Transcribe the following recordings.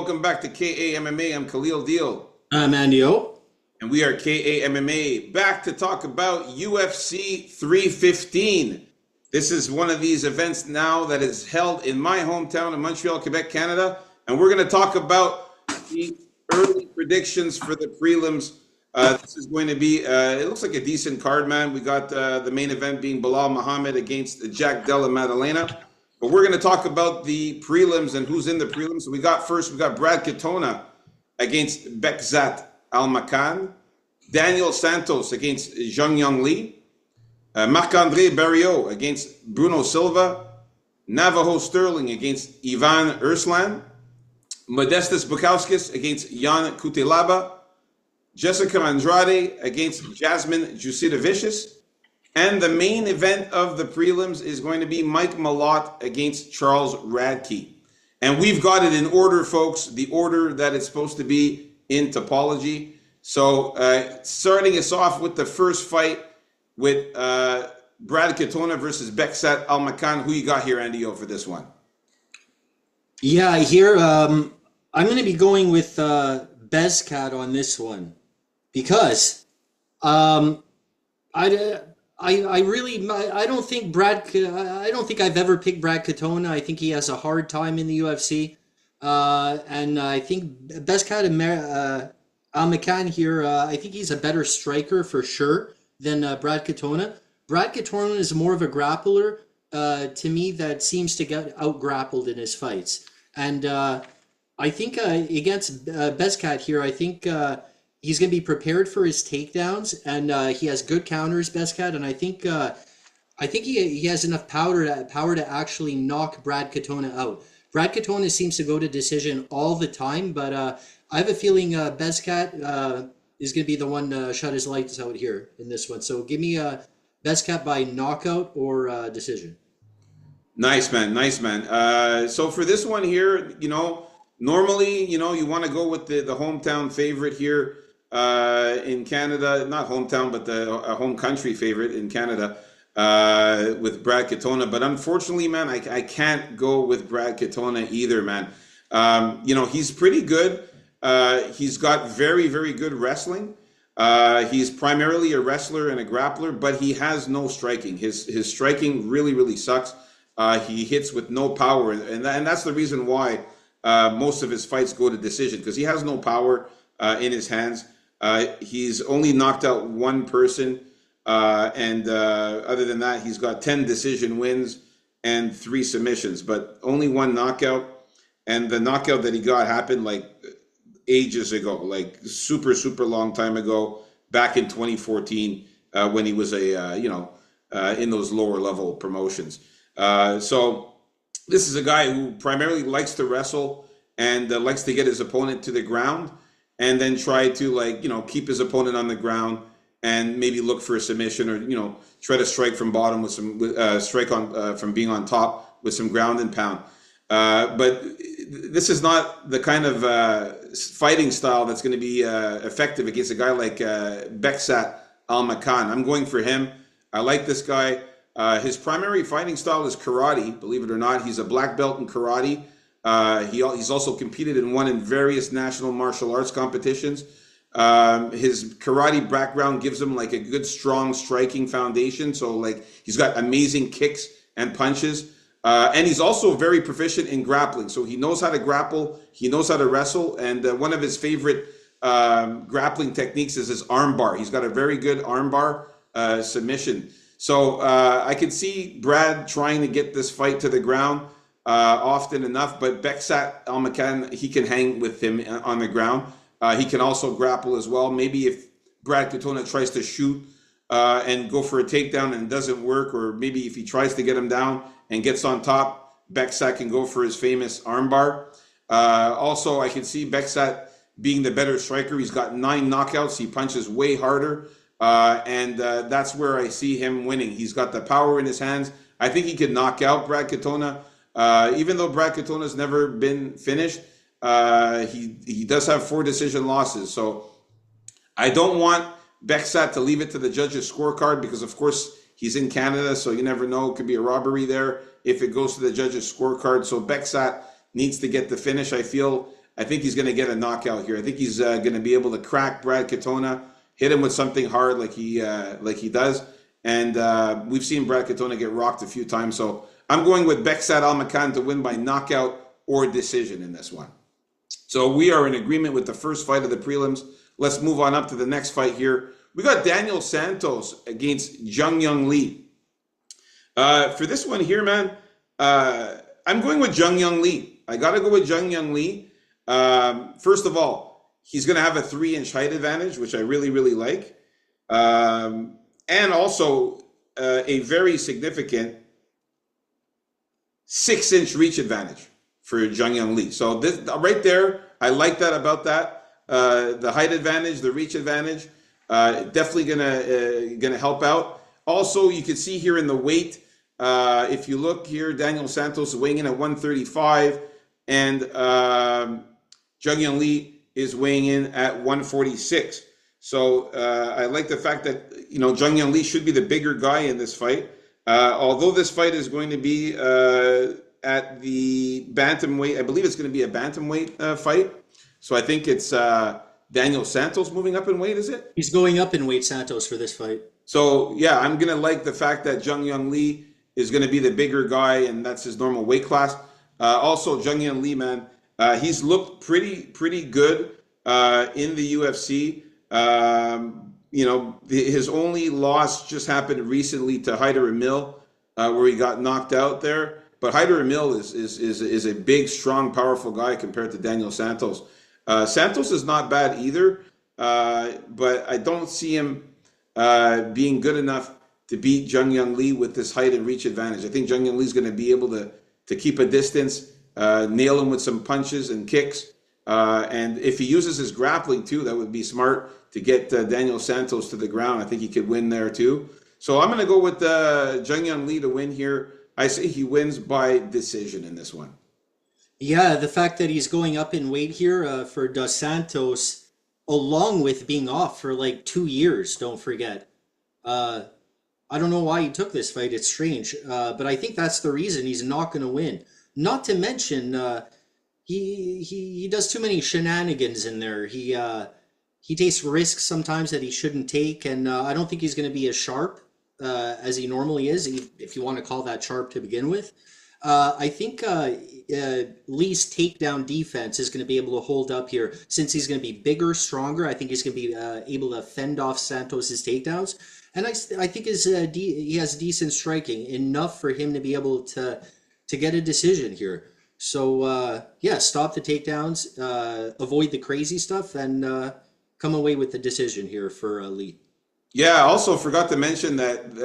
welcome back to KAMMA. I'm Khalil Deal. I'm Andy O. And we are KAMMA, back to talk about UFC 315. This is one of these events now that is held in my hometown of Montreal, Quebec, Canada. And we're going to talk about the early predictions for the prelims. This is going to be, it looks like a decent card, man. We got the main event being Bilal Muhammad against Jack Della Maddalena. But we're going to talk about the prelims and who's in the prelims. So we got Brad Katona against Bekzat Almakan, Daniel Santos against Zhang Yang Li, Marc-André Barriault against Bruno Silva, Navajo Sterling against Ivan Urslan, Modestas Bukauskas against Jan Kutelaba, Jessica Andrade against Jasmine Jusidovicius, and the main event of the prelims is going to be Mike Malott against Charles Radke. And we've got it in order, folks, the order that it's supposed to be in topology. So starting us off with the first fight with Brad Katona versus Bekzat Almakan. Who you got here, Andy O, for this one? Yeah, here I'm going to be going with Bezcat on this one because I don't think I don't think I've ever picked Brad Katona. I think he has a hard time in the UFC, and I think Bezcat Almakan here. I think he's a better striker for sure than Brad Katona. Brad Katona is more of a grappler to me that seems to get out grappled in his fights, and I think against Bezcat here, I think. He's going to be prepared for his takedowns, and he has good counters, Bezcat, and I think he has enough power to actually knock Brad Katona out. Brad Katona seems to go to decision all the time, but I have a feeling Bezcat is going to be the one to shut his lights out here in this one. So give me Bezcat by knockout or decision. Nice, man. Nice, man. So for this one here, normally, you want to go with the hometown favorite here. In Canada, not hometown, but the home country favorite in Canada with Brad Katona. But unfortunately, man, I can't go with Brad Katona either, man. He's pretty good. He's got very, very good wrestling. He's primarily a wrestler and a grappler, but he has no striking. His striking really, really sucks. He hits with no power, and that's the reason why most of his fights go to decision, because he has no power in his hands. He's only knocked out one person, and other than that, he's got 10 decision wins and 3 submissions, but only one knockout. And the knockout that he got happened like ages ago, like super, super long time ago, back in 2014, when he was in those lower level promotions. So this is a guy who primarily likes to wrestle and likes to get his opponent to the ground, and then try to keep his opponent on the ground and maybe look for a submission, or try to strike from bottom with some strike on from being on top with some ground and pound. But this is not the kind of fighting style that's going to be effective against a guy like Bekzat Almakan. I'm going for him. I like this guy. His primary fighting style is karate. Believe it or not, he's a black belt in karate. He's also competed and won in various national martial arts competitions. His karate background gives him like a good, strong striking foundation. So he's got amazing kicks and punches. And he's also very proficient in grappling. So he knows how to grapple. He knows how to wrestle. And one of his favorite grappling techniques is his arm bar. He's got a very good arm bar submission. So I could see Brad trying to get this fight to the ground often enough, but Bekzat Almakan, he can hang with him on the ground. He can also grapple as well. Maybe if Brad Katona tries to shoot and go for a takedown and it doesn't work, or maybe if he tries to get him down and gets on top, Bekzat can go for his famous armbar. Also, I can see Bekzat being the better striker. He's got 9 knockouts. He punches way harder, and that's where I see him winning. He's got the power in his hands. I think he could knock out Brad Katona. Even though Brad Katona's never been finished, he does have 4 decision losses. So I don't want Bekzat to leave it to the judges' scorecard, because of course he's in Canada, so you never know. It could be a robbery there if it goes to the judges' scorecard. So Bekzat needs to get the finish, I feel. I think he's going to get a knockout here. I think he's going to be able to crack Brad Katona, hit him with something hard like he does. And we've seen Brad Katona get rocked a few times. So I'm going with Beksat Almakan to win by knockout or decision in this one. So we are in agreement with the first fight of the prelims. Let's move on up to the next fight here. We got Daniel Santos against Jung Young Lee. For this one here, man, I'm going with Jung Young Lee. I got to go with Jung Young Lee. First of all, he's going to have a 3-inch height advantage, which I really, really like. And also a very significant 6-inch reach advantage for Jung Young Lee. So this right there, I like that about that. The height advantage, the reach advantage, definitely gonna help out. Also, you can see here in the weight, if you look here, Daniel Santos is weighing in at 135, and Jung Young Lee is weighing in at 146. So I like the fact that Jung Young Lee should be the bigger guy in this fight. Although this fight is going to be at the bantamweight, I believe it's going to be a bantamweight fight. So I think it's Daniel Santos moving up in weight, is it? He's going up in weight, Santos, for this fight. So yeah, I'm going to like the fact that Jung Young Lee is going to be the bigger guy, and that's his normal weight class. Also, Jung Young Lee, man, he's looked pretty good in the UFC. His only loss just happened recently to Haider Emil, where he got knocked out there. But Haider Emil is a big, strong, powerful guy compared to Daniel Santos. Santos is not bad either, but I don't see him being good enough to beat Jung Young Lee with this height and reach advantage. I think Jung Young Lee is going to be able to keep a distance, nail him with some punches and kicks. And if he uses his grappling too, that would be smart to get Daniel Santos to the ground. I think he could win there too. So I'm going to go with Jung Young Lee to win here. I say he wins by decision in this one. Yeah, the fact that he's going up in weight here for Dos Santos, along with being off for like 2 years, don't forget. I don't know why he took this fight. It's strange. But I think that's the reason he's not going to win. Not to mention, he does too many shenanigans in there. He takes risks sometimes that he shouldn't take, and I don't think he's going to be as sharp as he normally is, if you want to call that sharp to begin with. I think Lee's takedown defense is going to be able to hold up here. Since he's going to be bigger, stronger, I think he's going to be able to fend off Santos's takedowns. And I think he has decent striking, enough for him to be able to get a decision here. So, yeah, stop the takedowns, avoid the crazy stuff, and come away with the decision here for Lee. Yeah, I also forgot to mention that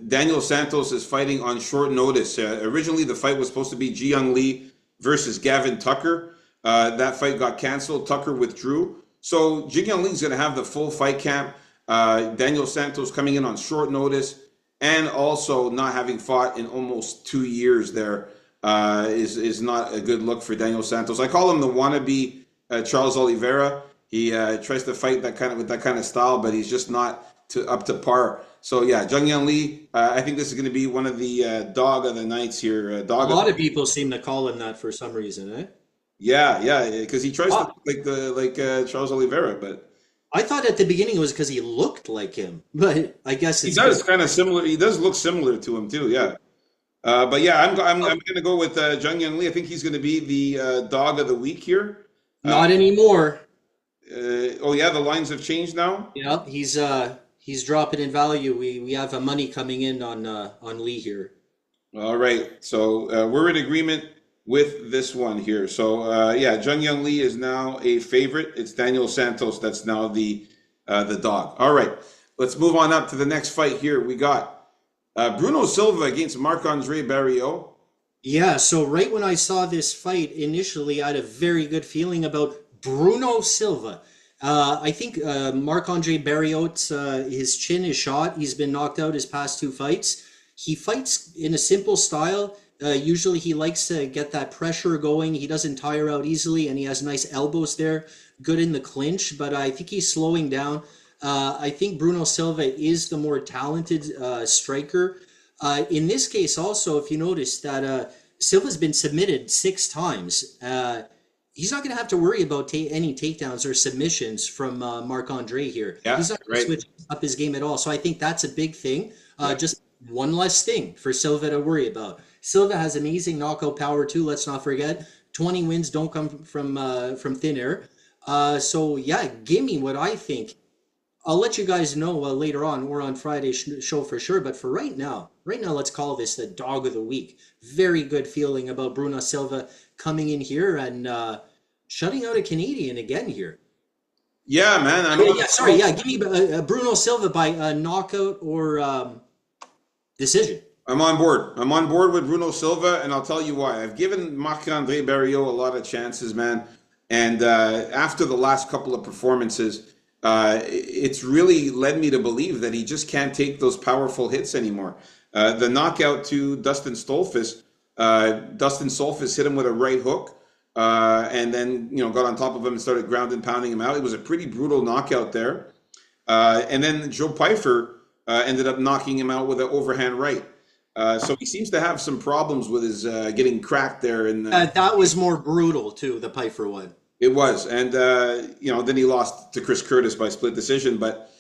Daniel Santos is fighting on short notice. Originally, the fight was supposed to be Ji Young Lee versus Gavin Tucker. That fight got canceled. Tucker withdrew. So Ji Young Lee is going to have the full fight camp. Daniel Santos coming in on short notice, and also not having fought in almost 2 years there is not a good look for Daniel Santos. I call him the wannabe Charles Oliveira. He tries to fight with that kind of style, but he's just not up to par. So yeah, Jung Young Lee. I think this is going to be one of the dog of the nights here. A lot of people seem to call him that for some reason, eh? Yeah, because he tries to like Charles Oliveira, but I thought at the beginning it was because he looked like him, but I guess he does kind of similar. He does look similar to him too. Yeah. But yeah, I'm going to go with Jung Young Lee. I think he's going to be the dog of the week here. Not anymore. Oh yeah, the lines have changed now. Yeah, he's dropping in value. We have money coming in on Lee here. All right, so we're in agreement with this one here. So yeah, Jung Young Lee is now a favorite. It's Daniel Santos that's now the dog. All right, let's move on up to the next fight here. We got Bruno Silva against Marc-André Barriault. Yeah, so right when I saw this fight initially, I had a very good feeling about Bruno Silva. I think Marc-André Barriault, his chin is shot. He's been knocked out his past 2 fights. He fights in a simple style. Usually he likes to get that pressure going. He doesn't tire out easily, and he has nice elbows there, good in the clinch, but I think he's slowing down. I think Bruno Silva is the more talented striker. In this case also, if you notice that Silva's been submitted 6 times, he's not going to have to worry about any takedowns or submissions from Marc-André here. Yeah, He's not going to right. switch up his game at all. So I think that's a big thing. Yeah. Just one less thing for Silva to worry about. Silva has amazing knockout power too. Let's not forget, 20 wins don't come from thin air. So yeah, give me what I think. I'll let you guys know later on or on Friday's show for sure. But for right now, let's call this the dog of the week. Very good feeling about Bruno Silva coming in here and shutting out a Canadian again here. Yeah, man. I'm Yeah, on, yeah, sorry. Yeah, give me Bruno Silva by knockout or decision. I'm on board. I'm on board with Bruno Silva, and I'll tell you why. I've given Marc-André Barriot a lot of chances, man. And after the last couple of performances, it's really led me to believe that he just can't take those powerful hits anymore. The knockout to Dustin Solfus hit him with a right hook, and then got on top of him and started ground and pounding him out. It was a pretty brutal knockout there. And then Joe Pyfer ended up knocking him out with an overhand right. So he seems to have some problems with his getting cracked there. That was more brutal too, the Piper one. It was, and then he lost to Chris Curtis by split decision. But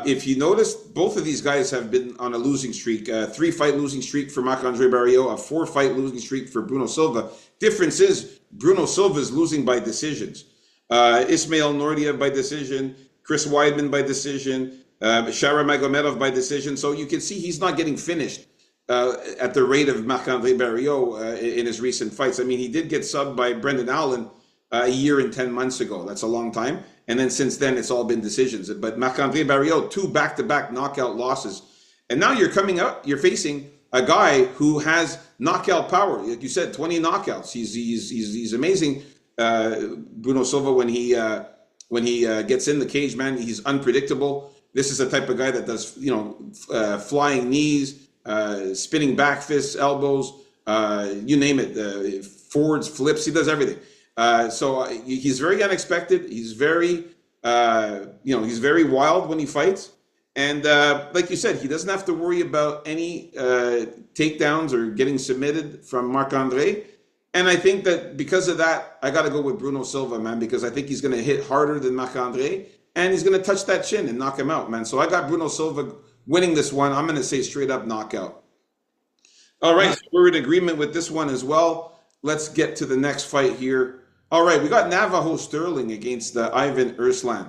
if you notice, both of these guys have been on a losing streak. 3-fight losing streak for Marc-André Barriot, a 4-fight losing streak for Bruno Silva. Difference is Bruno Silva is losing by decisions. Ismail Nordiev by decision, Chris Weidman by decision, Shara Magomedov by decision. So you can see he's not getting finished at the rate of Marc-André Barriot in his recent fights. I mean, he did get subbed by Brendan Allen a year and 10 months ago. That's a long time. And then since then, it's all been decisions. But Marc-André Barriot, 2 back-to-back knockout losses. And now you're coming up, you're facing a guy who has knockout power. Like you said, 20 knockouts. He's amazing. Bruno Silva, when he gets in the cage, man, he's unpredictable. This is the type of guy that does, flying knees, spinning back fists, elbows, you name it, forwards, flips. He does everything. So he's very unexpected. He's very, he's very wild when he fights. And like you said, he doesn't have to worry about any takedowns or getting submitted from Marc-André. And I think that because of that, I got to go with Bruno Silva, man, because I think he's going to hit harder than Marc-André, and he's going to touch that chin and knock him out, man. So I got Bruno Silva winning this one. I'm going to say straight up knockout. All right, so we're in agreement with this one as well. Let's get to the next fight here. All right, we got Navajo Sterling against Ivan Erslan.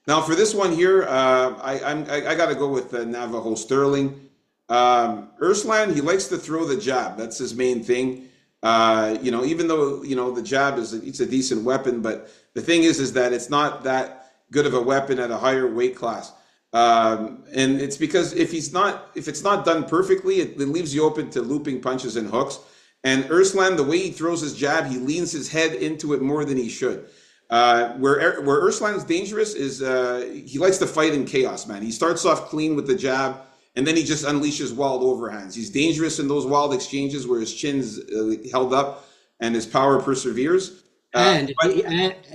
Now for this one here, I got to go with Navajo Sterling. Erslan, he likes to throw the jab. That's his main thing. Even though the jab it's a decent weapon, but the thing is that it's not that good of a weapon at a higher weight class. And it's because if it's not done perfectly, it leaves you open to looping punches and hooks. And Erslan, the way he throws his jab, he leans his head into it more than he should. Where Erslan's dangerous is he likes to fight in chaos, man. He starts off clean with the jab, and then he just unleashes wild overhands. He's dangerous in those wild exchanges where his chin's held up and his power perseveres. And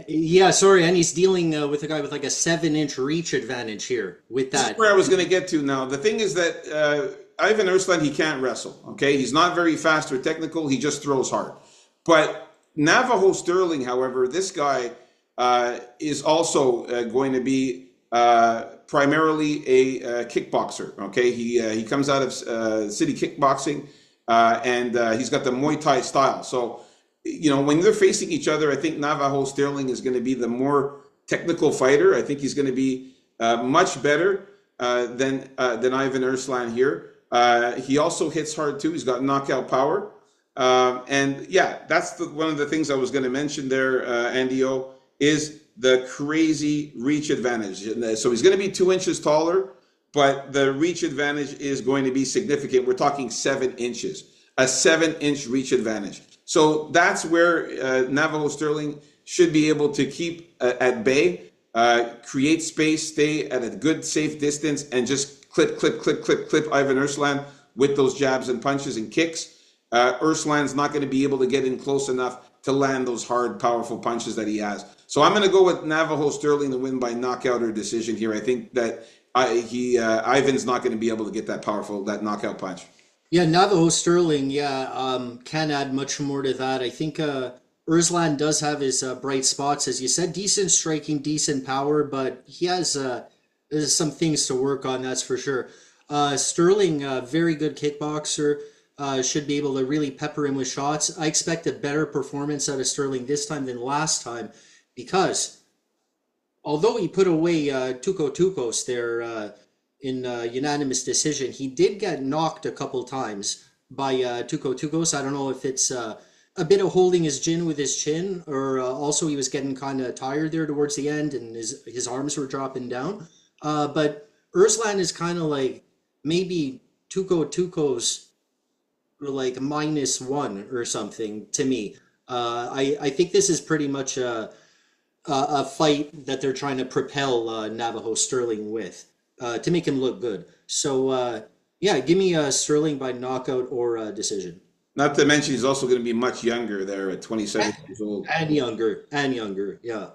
he's dealing with a guy with like a 7-inch reach advantage here with that. That's where I was going to get to now. The thing is that Ivan Erslan, he can't wrestle, okay? He's not very fast or technical. He just throws hard. But Navajo Sterling, however, this guy is also going to be primarily a kickboxer, okay? He comes out of city kickboxing, and he's got the Muay Thai style. So, when they're facing each other, I think Navajo Sterling is going to be the more technical fighter. I think he's going to be much better than Ivan Erslan here. He also hits hard too. He's got knockout power. And yeah, that's one of the things I was going to mention there, Andy O, is the crazy reach advantage. So he's going to be 2 inches taller, but the reach advantage is going to be significant. We're talking 7 inches, a 7-inch reach advantage. So that's where Navajo Sterling should be able to keep at bay, create space, stay at a good, safe distance, and just clip Ivan Erslan with those jabs and punches and kicks. Erslan's not going to be able to get in close enough to land those hard, powerful punches that he has. So I'm going to go with Navajo Sterling to win by knockout or decision here. I think that Ivan's not going to be able to get that knockout punch. Yeah, Navajo Sterling, can't add much more to that. I think Ruslan does have his bright spots, as you said. Decent striking, decent power, but he has there's some things to work on, that's for sure. Sterling, very good kickboxer, should be able to really pepper him with shots. I expect a better performance out of Sterling this time than last time because although he put away Tuco Tucos there in unanimous decision, he did get knocked a couple times by Tuco Tucos. I don't know if it's a bit of holding his chin with his chin, or also he was getting kind of tired there towards the end, and his arms were dropping down. But Urslan is kind of like maybe Tuco Tucos like -1 or something to me. I think this is pretty much a fight that they're trying to propel Navajo Sterling with to make him look good. So yeah, give me Sterling by knockout or decision. Not to mention he's also going to be much younger there at 27 years old. And younger, yeah.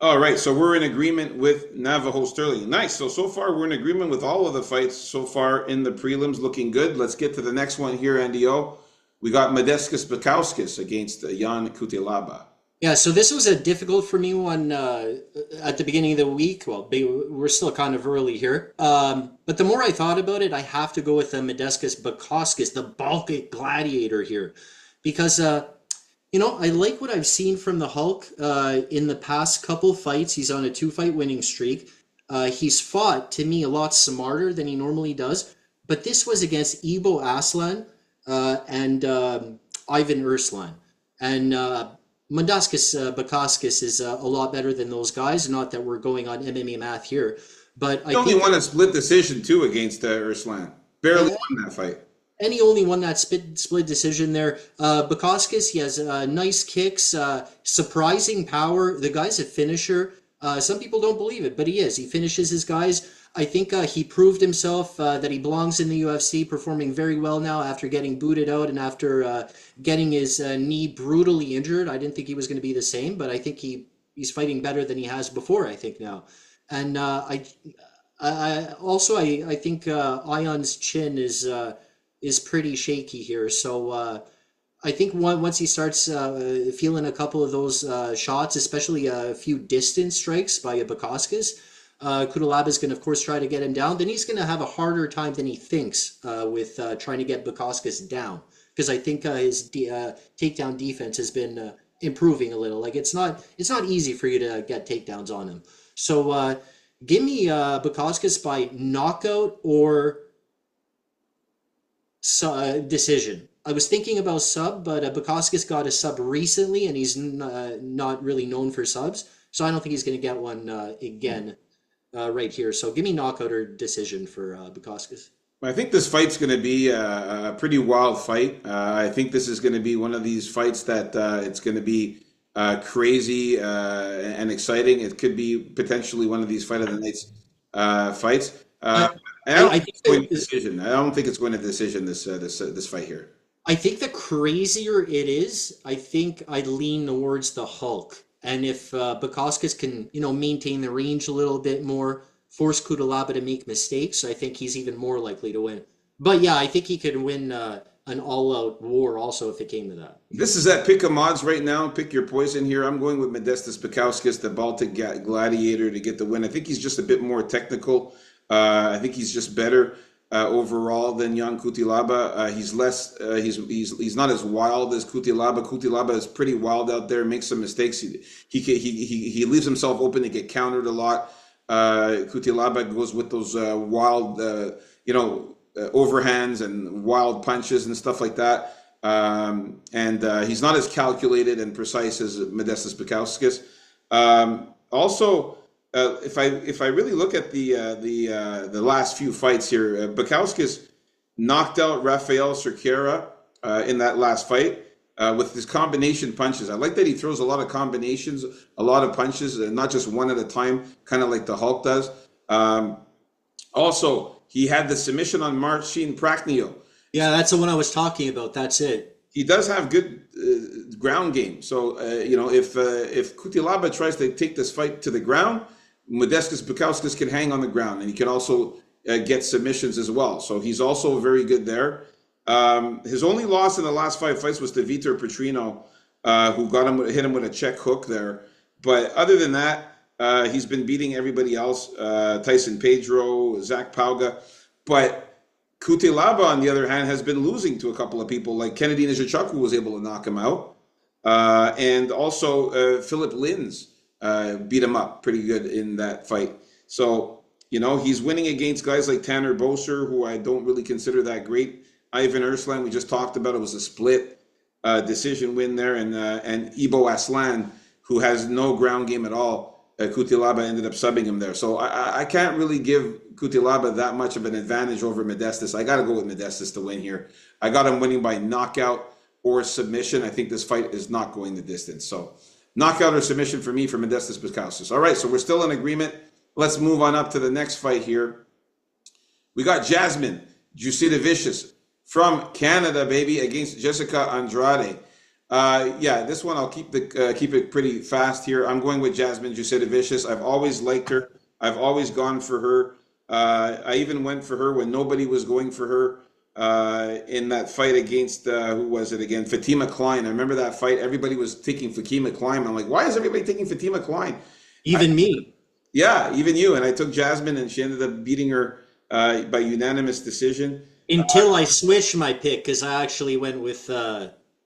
All right, so we're in agreement with Navajo Sterling. Nice. So far we're in agreement with all of the fights so far in the prelims, looking good. Let's get to the next one here, NDO. We got Modestas Bukauskas against Jan Kutilaba. Yeah, so this was a difficult for me one at the beginning of the week. Well, we're still kind of early here. But the more I thought about it, I have to go with Modestas Bukauskas, the Baltic gladiator here. Because, I like what I've seen from the Hulk in the past couple fights. He's on a 2-fight winning streak. He's fought, to me, a lot smarter than he normally does. But this was against Ibo Aslan and Ivan Urslan. And Modestas Bukauskas is a lot better than those guys. Not that we're going on MMA math here, but He only won a split decision too against Urslan. Barely won that fight. And he only won that split decision there. Bukauskas, he has nice kicks, surprising power. The guy's a finisher. Some people don't believe it, but he is. He finishes his guys. I think he proved himself that he belongs in the UFC, performing very well now after getting booted out and after getting his knee brutally injured. I didn't think he was going to be the same, but I think he's fighting better than he has before, I think now. And I think Ion's chin is pretty shaky here. So I think once he starts feeling a couple of those shots, especially a few distance strikes by Bukauskas, Kutalaba is going to, of course, try to get him down. Then he's going to have a harder time than he thinks with trying to get Bukauskas down, because I think his takedown defense has been improving a little. Like it's not easy for you to get takedowns on him. So give me Bukauskas by knockout or decision. I was thinking about sub, but Bukauskas got a sub recently, and he's not really known for subs, so I don't think he's going to get one again right here. So give me knockout or decision for Bukauskas. I think this fight's going to be a pretty wild fight. I think this is going to be one of these fights that it's going to be crazy and exciting. It could be potentially one of these fight of the nights fights. I think it's going to decision. I don't think it's going to decision this fight here. I think the crazier it is, I think I'd lean towards the Hulk. And if Bukauskas can, maintain the range a little bit more, force Kutalaba to make mistakes, I think he's even more likely to win. But yeah, I think he could win an all-out war also if it came to that. This is at pick 'em odds right now. Pick your poison here. I'm going with Modestas Bukauskas, the Baltic gladiator, to get the win. I think he's just a bit more technical. I think he's just better overall than Jan Kutilaba. He's less. He's not as wild as Kutilaba. Kutilaba is pretty wild out there. Makes some mistakes. He leaves himself open to get countered a lot. Kutilaba goes with those wild, overhands and wild punches and stuff like that. And he's not as calculated and precise as Modestas Bukauskas. Also. If I really look at the last few fights here, Bukauskas knocked out Rafael Cerqueira in that last fight with his combination punches. I like that he throws a lot of combinations, a lot of punches, not just one at a time, kind of like the Hulk does. Also, he had the submission on Marcin Prachnio. Yeah, that's the one I was talking about. That's it. He does have good ground game. So, if Kutilaba tries to take this fight to the ground, Modestas Bukauskas can hang on the ground, and he can also get submissions as well. So he's also very good there. His only loss in the last 5 fights was to Vitor Petrino who hit him with a check hook there. But other than that, he's been beating everybody else. Tyson Pedro, Zach Pauga, but Kutelaba, on the other hand, has been losing to a couple of people like Kennedy Nzechukwu was able to knock him out, and also Philip Lins beat him up pretty good in that fight. So he's winning against guys like Tanner Boser, who I don't really consider that great. Ivan Erslan, we just talked about, it was a split decision win there, and Ibo Aslan, who has no ground game at all. Kutilaba ended up subbing him there. So I can't really give Kutilaba that much of an advantage over Modestas. I got to go with Modestas to win here. I got him winning by knockout or submission. I think this fight is not going the distance. So knockout or submission for me for Modestas Bukauskas. All right, so we're still in agreement. Let's move on up to the next fight here. We got Jasmine Jusidovicius from Canada, baby, against Jessica Andrade. Yeah, this one I'll keep it pretty fast here. I'm going with Jasmine Jusidovicius. I've always liked her. I've always gone for her. I even went for her when nobody was going for her in that fight against who was it again? Fatima Klein. I remember that fight. Everybody was taking Fatima Klein. I'm like, why is everybody taking Fatima Klein? Even me. Yeah, even you. And I took Jasmine, and she ended up beating her by unanimous decision. Until I switched my pick, because I actually went with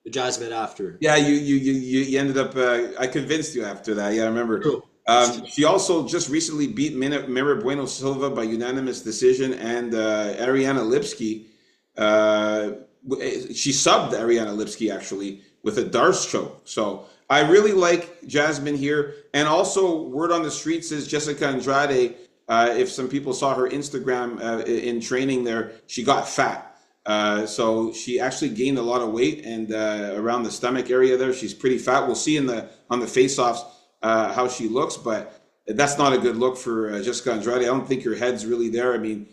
Jasmine after. Yeah, you ended up. I convinced you after that. Yeah, I remember. True. She also just recently beat Mira Bueno Silva by unanimous decision, and Ariana Lipski. She subbed Ariana Lipski actually with a Darce choke. So I really like Jasmine here, and also word on the street says Jessica Andrade. If some people saw her Instagram in training there, she got fat. So she actually gained a lot of weight, and around the stomach area there, she's pretty fat. We'll see on the face-offs how she looks, but that's not a good look for Jessica Andrade. I don't think her head's really there. I mean,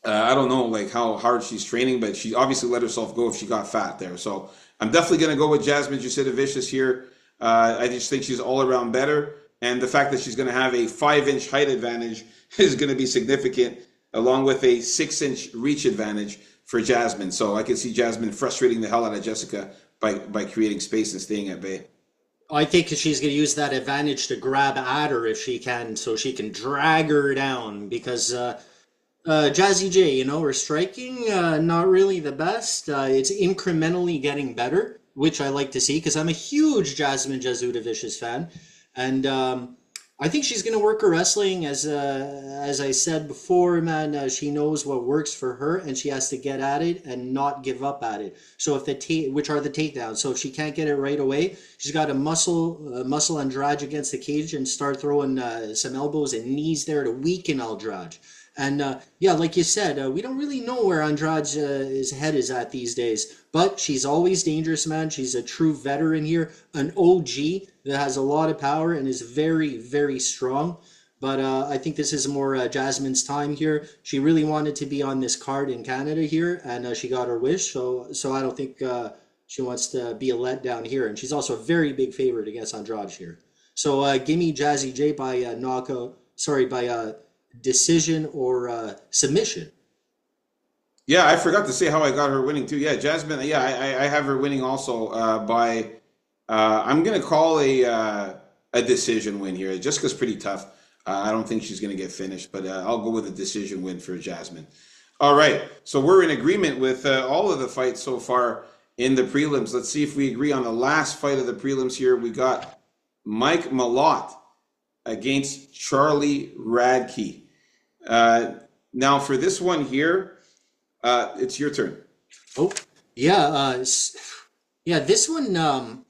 I don't know like how hard she's training, but she obviously let herself go if she got fat there. So I'm definitely going to go with Jasmine Jusidovicius here. I just think she's all around better. And the fact that she's going to have a 5-inch height advantage is going to be significant, along with a 6-inch reach advantage for Jasmine. So I can see Jasmine frustrating the hell out of Jessica by creating space and staying at bay. I think she's going to use that advantage to grab at her if she can, so she can drag her down. Because Jazzy J, her striking, not really the best. It's incrementally getting better, which I like to see, because I'm a huge Jasmine Jasudavicius fan. And I think she's going to work her wrestling, as I said before, man. She knows what works for her, and she has to get at it and not give up at it. So which are the takedowns. So if she can't get it right away, she's got to muscle Andrade against the cage and start throwing some elbows and knees there to weaken Andrade. And yeah, like you said, we don't really know where Andrade's his head is at these days. But she's always dangerous, man. She's a true veteran here, an OG that has a lot of power and is very, very strong. But I think this is more Jasmine's time here. She really wanted to be on this card in Canada here, and she got her wish. So I don't think she wants to be a letdown here. And she's also a very big favorite against Andrade here. So give me Jazzy J by knockout. Sorry, by decision or submission. Yeah, I forgot to say how I got her winning too. Yeah, Jasmine. Yeah, I have her winning also by. I'm gonna call a decision win here. Jessica's pretty tough. I don't think she's gonna get finished, but I'll go with a decision win for Jasmine. All right, so we're in agreement with all of the fights so far in the prelims. Let's see if we agree on the last fight of the prelims here. We got Mike Malott against Charlie Radke. Now for this one here, it's your turn. Oh, yeah. Yeah, this one, I'm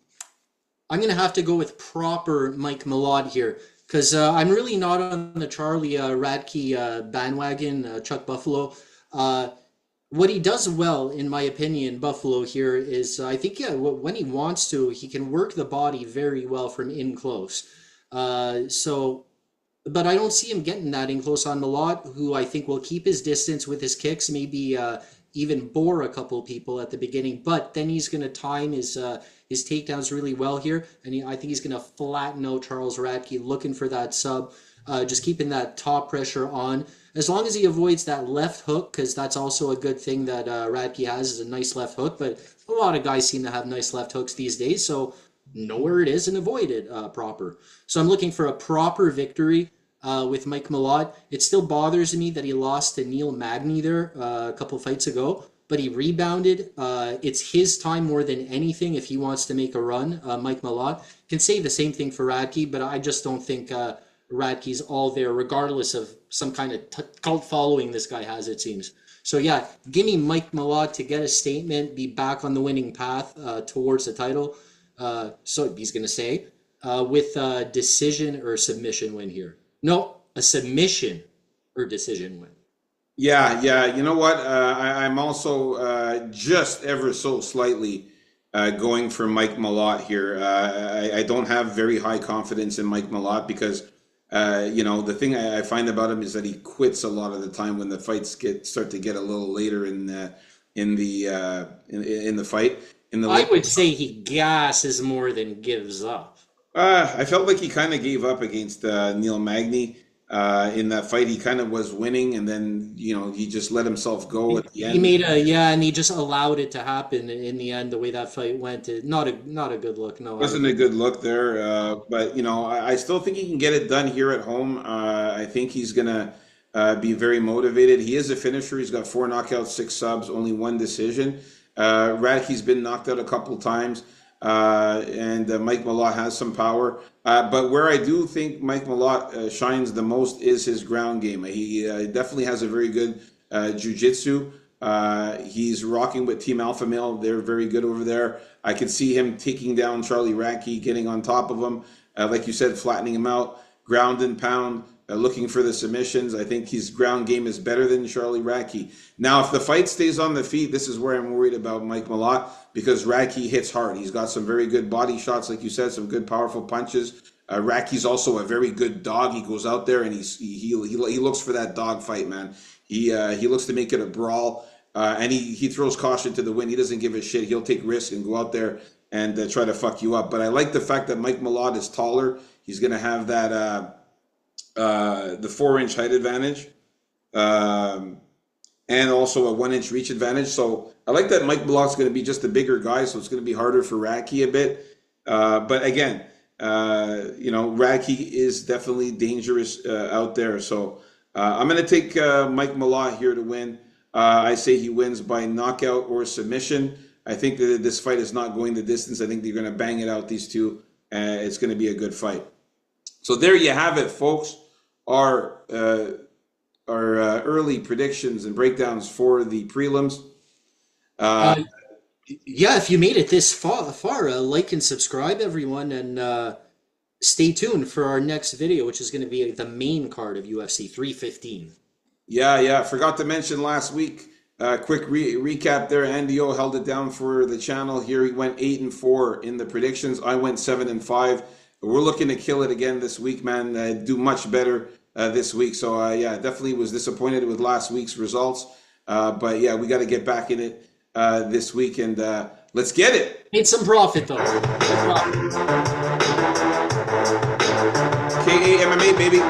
going to have to go with proper Mike Malott here, because I'm really not on the Charlie Radke bandwagon, Chuck Buffalo. What he does well, in my opinion, Buffalo here is, I think, yeah, when he wants to, he can work the body very well from in close. But I don't see him getting that in close on Malott, who I think will keep his distance with his kicks, maybe even bore a couple people at the beginning. But then he's going to time his his takedowns really well here, and I think he's going to flatten out Charles Radke, looking for that sub, just keeping that top pressure on. As long as he avoids that left hook, because that's also a good thing that Radke has, is a nice left hook, but a lot of guys seem to have nice left hooks these days, so know where it is and avoid it proper. So I'm looking for a proper victory with Mike Malott. It still bothers me that he lost to Neil Magny there a couple fights ago, but he rebounded. It's his time more than anything if he wants to make a run. Mike Malott can say the same thing for Radke, but I just don't think Radke's all there, regardless of some kind of cult following this guy has, it seems. So yeah, give me Mike Malott to get a statement, be back on the winning path towards the title. So he's going to say, with a decision or submission win here. No, a submission or decision win. Yeah. You know what? I'm also just ever so slightly going for Mike Malott here. I don't have very high confidence in Mike Malott because, the thing I find about him is that he quits a lot of the time when the fights start to get a little later in the fight. I would say he gasses more than gives up. I felt like he kind of gave up against Neil Magny in that fight. He kind of was winning, and then he just let himself go at the end. He made and he just allowed it to happen in the end. The way that fight went, not a good look. No, wasn't a good look there. But I still think he can get it done here at home. I think he's gonna be very motivated. He is a finisher. He's got 4 knockouts, 6 subs, only 1 decision. Radke's been knocked out a couple times, and Mike Malott has some power. But where I do think Mike Malott shines the most is his ground game. He definitely has a very good jiu-jitsu. He's rocking with Team Alpha Male. They're very good over there. I could see him taking down Charlie Radke, getting on top of him. Like you said, flattening him out, ground and pound. Looking for the submissions. I think his ground game is better than Charlie Radke. Now, if the fight stays on the feet, this is where I'm worried about Mike Malott because Radke hits hard. He's got some very good body shots, like you said, some good powerful punches. Radke's also a very good dog. He goes out there and he looks for that dog fight, man. He looks to make it a brawl, and he throws caution to the wind. He doesn't give a shit. He'll take risks and go out there and try to fuck you up. But I like the fact that Mike Malott is taller. He's going to have that. The 4-inch height advantage, and also a 1-inch reach advantage. So I like that Mike Malott's going to be just a bigger guy, so it's going to be harder for Radke a bit. But again, Radke is definitely dangerous out there. So I'm going to take Mike Malott here to win. I say he wins by knockout or submission. I think that this fight is not going the distance. I think they're going to bang it out, these two. It's going to be a good fight. So there you have it, folks. Our early predictions and breakdowns for the prelims. If you made it this far, like and subscribe, everyone, and stay tuned for our next video, which is going to be the main card of UFC 315. Yeah. Forgot to mention last week. Quick recap there. Andy O held it down for the channel here. He went 8-4 in the predictions. I went 7-5. We're looking to kill it again this week, man. Do much better this week. So, definitely was disappointed with last week's results. But, yeah, we got to get back in it this week, and let's get it. Made some profit, though. KA MMA, baby.